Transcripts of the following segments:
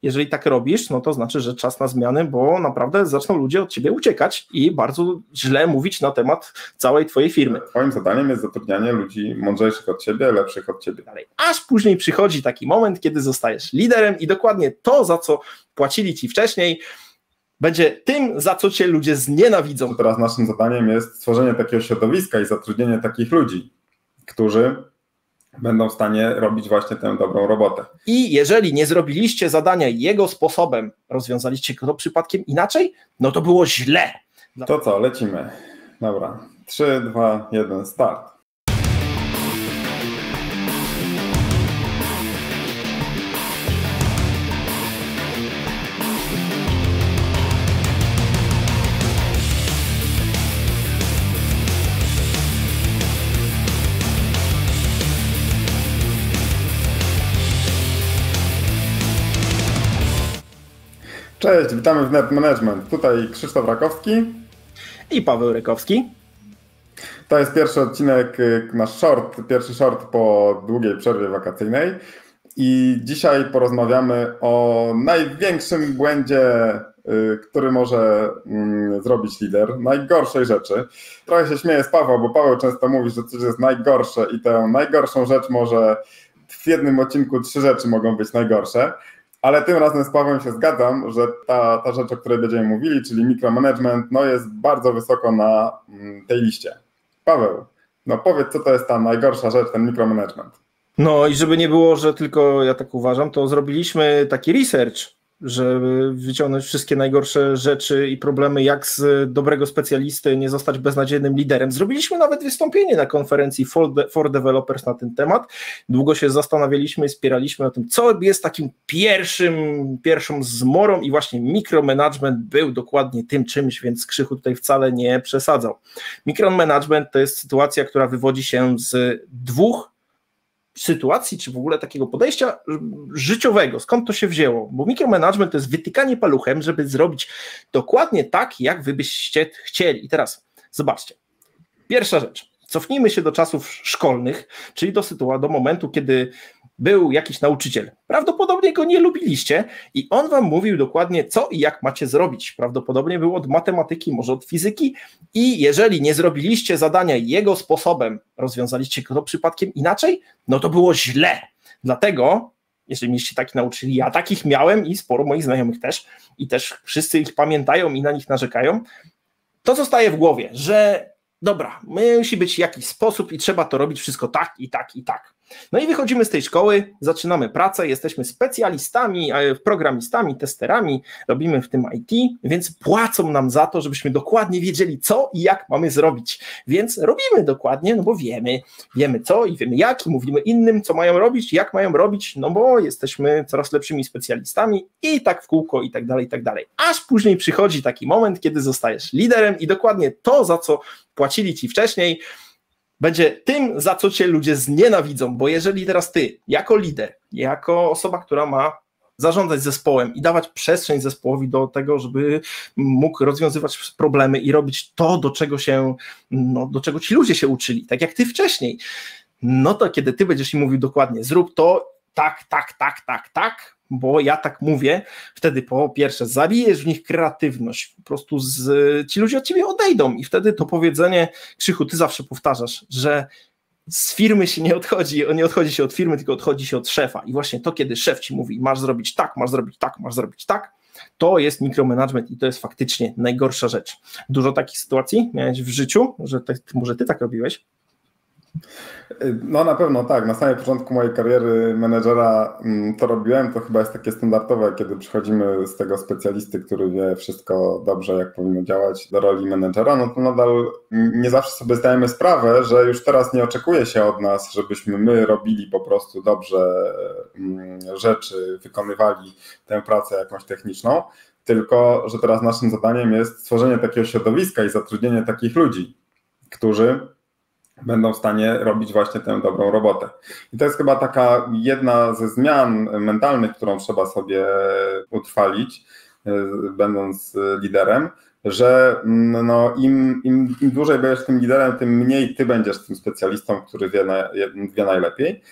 Jeżeli tak robisz, no to znaczy, że czas na zmiany, bo naprawdę zaczną ludzie od ciebie uciekać i bardzo źle mówić na temat całej twojej firmy. Twoim zadaniem jest zatrudnianie ludzi mądrzejszych od ciebie, lepszych od ciebie. Aż później przychodzi taki moment, kiedy zostajesz liderem i dokładnie to, za co płacili ci wcześniej, będzie tym, za co cię ludzie znienawidzą. Teraz naszym zadaniem jest stworzenie takiego środowiska i zatrudnienie takich ludzi, którzy będą w stanie robić właśnie tę dobrą robotę. I jeżeli nie zrobiliście zadania jego sposobem, rozwiązaliście go przypadkiem inaczej, no to było źle. To co, lecimy. Dobra, 3, 2, 1, start. Cześć, witamy w Net Management. Tutaj Krzysztof Rakowski i Paweł Rykowski. To jest pierwszy odcinek, nasz pierwszy short po długiej przerwie wakacyjnej i dzisiaj porozmawiamy o największym błędzie, który może zrobić lider, najgorszej rzeczy. Trochę się śmieję z Pawła, bo Paweł często mówi, że coś jest najgorsze i tę najgorszą rzecz może w jednym odcinku 3 rzeczy mogą być najgorsze. Ale tym razem z Pawłem się zgadzam, że ta rzecz, o której będziemy mówili, czyli mikromanagement, no jest bardzo wysoko na tej liście. Paweł, no powiedz, co to jest ta najgorsza rzecz, ten mikromanagement. No i żeby nie było, że tylko ja tak uważam, to zrobiliśmy taki research, żeby wyciągnąć wszystkie najgorsze rzeczy i problemy, jak z dobrego specjalisty nie zostać beznadziejnym liderem. Zrobiliśmy nawet wystąpienie na konferencji for Developers na ten temat. Długo się zastanawialiśmy i spieraliśmy o tym, co jest takim pierwszą zmorą i właśnie mikromanagement był dokładnie tym czymś, więc Krzychu tutaj wcale nie przesadzał. Mikromanagement to jest sytuacja, która wywodzi się z 2 sytuacji, czy w ogóle takiego podejścia życiowego, skąd to się wzięło, bo mikromanagement to jest wytykanie paluchem, żeby zrobić dokładnie tak, jak wy byście chcieli. I teraz zobaczcie, pierwsza rzecz, cofnijmy się do czasów szkolnych, czyli do momentu, kiedy był jakiś nauczyciel, prawdopodobnie go nie lubiliście i on wam mówił dokładnie co i jak macie zrobić, prawdopodobnie było od matematyki, może od fizyki i jeżeli nie zrobiliście zadania jego sposobem, rozwiązaliście go przypadkiem inaczej, no to było źle, dlatego jeżeli mieliście taki nauczycieli, ja takich miałem i sporo moich znajomych też i też wszyscy ich pamiętają i na nich narzekają, to zostaje w głowie, że dobra, musi być jakiś sposób i trzeba to robić wszystko tak i tak i tak. No i wychodzimy z tej szkoły, zaczynamy pracę, jesteśmy specjalistami, programistami, testerami, robimy w tym IT, więc płacą nam za to, żebyśmy dokładnie wiedzieli co i jak mamy zrobić, więc robimy dokładnie, no bo wiemy co i wiemy jak i mówimy innym co mają robić, jak mają robić, no bo jesteśmy coraz lepszymi specjalistami i tak w kółko i tak dalej, i tak dalej. Aż później przychodzi taki moment, kiedy zostajesz liderem i dokładnie to, za co płacili ci wcześniej, będzie tym, za co cię ludzie znienawidzą, bo jeżeli teraz ty, jako lider, jako osoba, która ma zarządzać zespołem i dawać przestrzeń zespołowi do tego, żeby mógł rozwiązywać problemy i robić to, do czego ci ludzie się uczyli, tak jak ty wcześniej, no to kiedy ty będziesz im mówił dokładnie, zrób to, tak, bo ja tak mówię, wtedy po pierwsze zabijesz w nich kreatywność, po prostu ci ludzie od ciebie odejdą i wtedy to powiedzenie, Krzychu, ty zawsze powtarzasz, że z firmy się nie odchodzi się od firmy, tylko odchodzi się od szefa i właśnie to, kiedy szef ci mówi, masz zrobić tak, masz zrobić tak, to jest mikromanagement i to jest faktycznie najgorsza rzecz. Dużo takich sytuacji miałeś w życiu, że może ty tak robiłeś? No na pewno tak, na samym początku mojej kariery menedżera to robiłem, to chyba jest takie standardowe, kiedy przychodzimy z tego specjalisty, który wie wszystko dobrze, jak powinno działać, do roli menedżera, no to nadal nie zawsze sobie zdajemy sprawę, że już teraz nie oczekuje się od nas, żebyśmy my robili po prostu dobrze rzeczy, wykonywali tę pracę jakąś techniczną, tylko że teraz naszym zadaniem jest stworzenie takiego środowiska i zatrudnienie takich ludzi, którzy będą w stanie robić właśnie tę dobrą robotę. I to jest chyba taka jedna ze zmian mentalnych, którą trzeba sobie utrwalić, będąc liderem, że no im dłużej będziesz tym liderem, tym mniej ty będziesz tym specjalistą, który wie najlepiej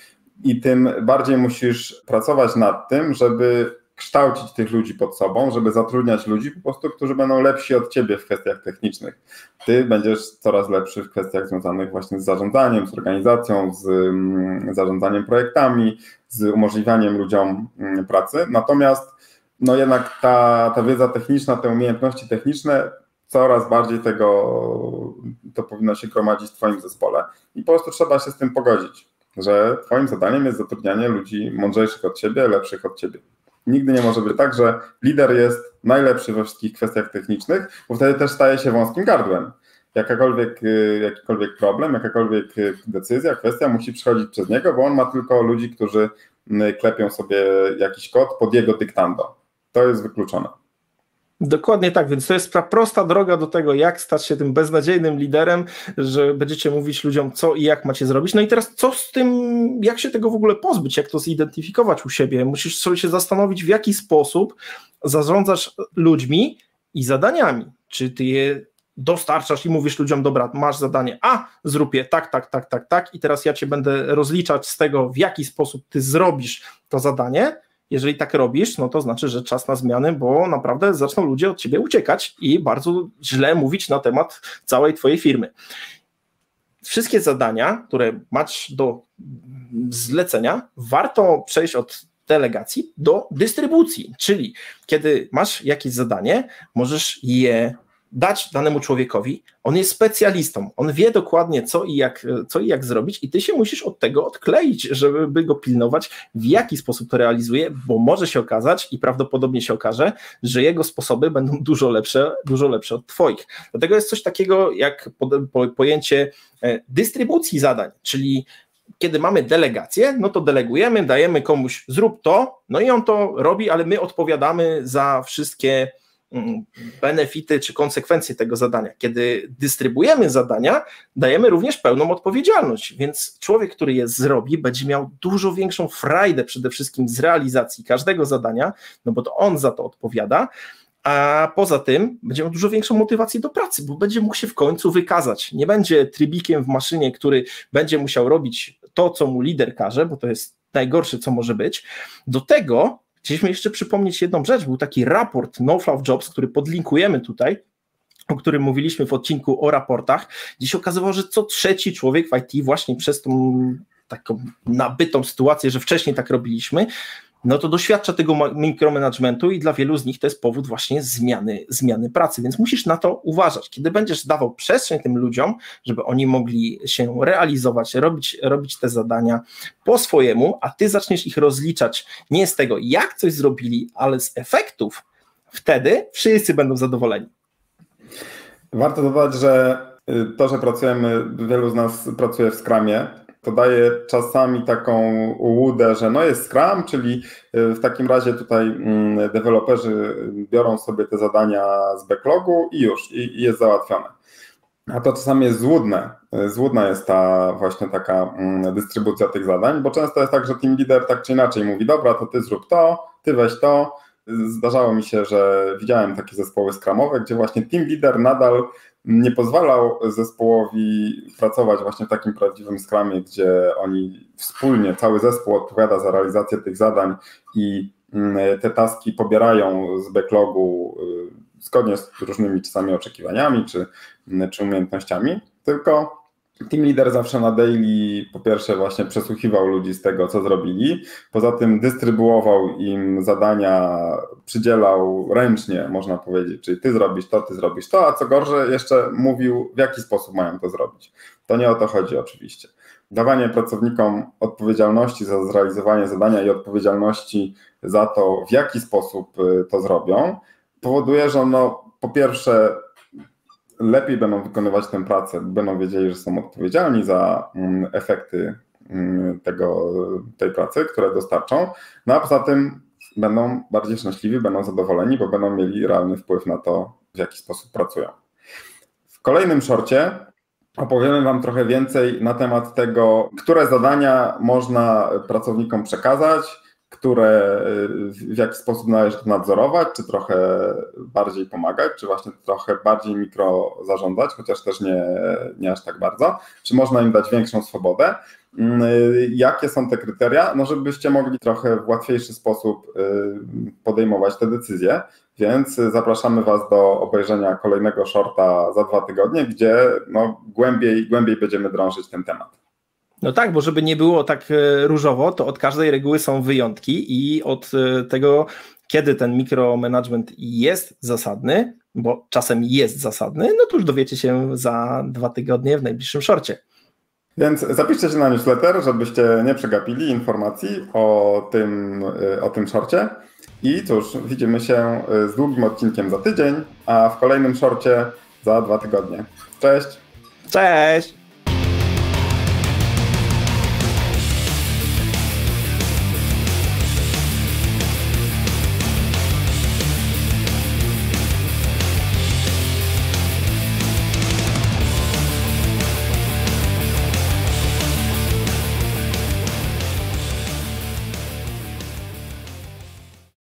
i tym bardziej musisz pracować nad tym, żeby kształcić tych ludzi pod sobą, żeby zatrudniać ludzi po prostu, którzy będą lepsi od ciebie w kwestiach technicznych. Ty będziesz coraz lepszy w kwestiach związanych właśnie z zarządzaniem, z organizacją, z zarządzaniem projektami, z umożliwianiem ludziom pracy. Natomiast no jednak ta wiedza techniczna, te umiejętności techniczne, coraz bardziej to powinno się gromadzić w twoim zespole i po prostu trzeba się z tym pogodzić, że twoim zadaniem jest zatrudnianie ludzi mądrzejszych od ciebie, lepszych od ciebie. Nigdy nie może być tak, że lider jest najlepszy we wszystkich kwestiach technicznych, bo wtedy też staje się wąskim gardłem. Jakikolwiek problem, jakakolwiek decyzja, kwestia musi przychodzić przez niego, bo on ma tylko ludzi, którzy klepią sobie jakiś kod pod jego dyktando. To jest wykluczone. Dokładnie tak, więc to jest ta prosta droga do tego, jak stać się tym beznadziejnym liderem, że będziecie mówić ludziom, co i jak macie zrobić. No i teraz co z tym, jak się tego w ogóle pozbyć, jak to zidentyfikować u siebie? Musisz sobie się zastanowić, w jaki sposób zarządzasz ludźmi i zadaniami. Czy ty je dostarczasz i mówisz ludziom, dobra, masz zadanie A, zrób je tak i teraz ja cię będę rozliczać z tego, w jaki sposób ty zrobisz to zadanie. Jeżeli tak robisz, no to znaczy, że czas na zmiany, bo naprawdę zaczną ludzie od ciebie uciekać i bardzo źle mówić na temat całej twojej firmy. Wszystkie zadania, które masz do zlecenia, warto przejść od delegacji do dystrybucji, czyli kiedy masz jakieś zadanie, możesz je dać danemu człowiekowi, on jest specjalistą, on wie dokładnie co i jak zrobić i ty się musisz od tego odkleić, żeby go pilnować, w jaki sposób to realizuje, bo może się okazać i prawdopodobnie się okaże, że jego sposoby będą dużo lepsze od twoich. Dlatego jest coś takiego jak pojęcie dystrybucji zadań, czyli kiedy mamy delegację, no to delegujemy, dajemy komuś zrób to, no i on to robi, ale my odpowiadamy za wszystkie benefity czy konsekwencje tego zadania. Kiedy dystrybuujemy zadania, dajemy również pełną odpowiedzialność, więc człowiek, który je zrobi, będzie miał dużo większą frajdę przede wszystkim z realizacji każdego zadania, no bo to on za to odpowiada, a poza tym będzie miał dużo większą motywację do pracy, bo będzie mógł się w końcu wykazać. Nie będzie trybikiem w maszynie, który będzie musiał robić to, co mu lider każe, bo to jest najgorsze, co może być. Do tego chcieliśmy jeszcze przypomnieć jedną rzecz, był taki raport No Fluff Jobs, który podlinkujemy tutaj, o którym mówiliśmy w odcinku o raportach, gdzie się okazywało, że co trzeci człowiek w IT właśnie przez tą taką nabytą sytuację, że wcześniej tak robiliśmy, no to doświadcza tego mikromanagementu i dla wielu z nich to jest powód właśnie zmiany pracy, więc musisz na to uważać. Kiedy będziesz dawał przestrzeń tym ludziom, żeby oni mogli się realizować, robić te zadania po swojemu, a ty zaczniesz ich rozliczać nie z tego, jak coś zrobili, ale z efektów, wtedy wszyscy będą zadowoleni. Warto dodać, że to, że wielu z nas pracuje w Scrumie, to daje czasami taką ułudę, że no jest Scrum, czyli w takim razie tutaj deweloperzy biorą sobie te zadania z backlogu i już, i jest załatwione. A to czasami jest złudne. Złudna jest ta właśnie taka dystrybucja tych zadań, bo często jest tak, że team leader tak czy inaczej mówi, dobra, to ty zrób to, ty weź to. Zdarzało mi się, że widziałem takie zespoły scrumowe, gdzie właśnie team leader nadal nie pozwalał zespołowi pracować właśnie w takim prawdziwym scrumie, gdzie oni wspólnie, cały zespół odpowiada za realizację tych zadań i te taski pobierają z backlogu zgodnie z różnymi czasami oczekiwaniami czy umiejętnościami, tylko team leader zawsze na daily po pierwsze właśnie przesłuchiwał ludzi z tego, co zrobili, poza tym dystrybuował im zadania, przydzielał ręcznie, można powiedzieć, czyli ty zrobisz to, a co gorsze jeszcze mówił, w jaki sposób mają to zrobić. To nie o to chodzi oczywiście. Dawanie pracownikom odpowiedzialności za zrealizowanie zadania i odpowiedzialności za to, w jaki sposób to zrobią, powoduje, że po pierwsze lepiej będą wykonywać tę pracę, będą wiedzieli, że są odpowiedzialni za efekty tej pracy, które dostarczą, no a poza tym będą bardziej szczęśliwi, będą zadowoleni, bo będą mieli realny wpływ na to, w jaki sposób pracują. W kolejnym shorcie opowiemy Wam trochę więcej na temat tego, które zadania można pracownikom przekazać, w jaki sposób należy to nadzorować, czy trochę bardziej pomagać, czy właśnie trochę bardziej mikro zarządzać, chociaż też nie aż tak bardzo, czy można im dać większą swobodę. Jakie są te kryteria? No, żebyście mogli trochę w łatwiejszy sposób podejmować te decyzje, więc zapraszamy Was do obejrzenia kolejnego shorta za 2 tygodnie, gdzie no, głębiej będziemy drążyć ten temat. No tak, bo żeby nie było tak różowo, to od każdej reguły są wyjątki i od tego, kiedy ten mikromanagement jest zasadny, bo czasem jest zasadny, no to już dowiecie się za 2 tygodnie w najbliższym shorcie. Więc zapiszcie się na newsletter, żebyście nie przegapili informacji o tym shorcie. I cóż, widzimy się z długim odcinkiem za tydzień, a w kolejnym shorcie za 2 tygodnie. Cześć! Cześć!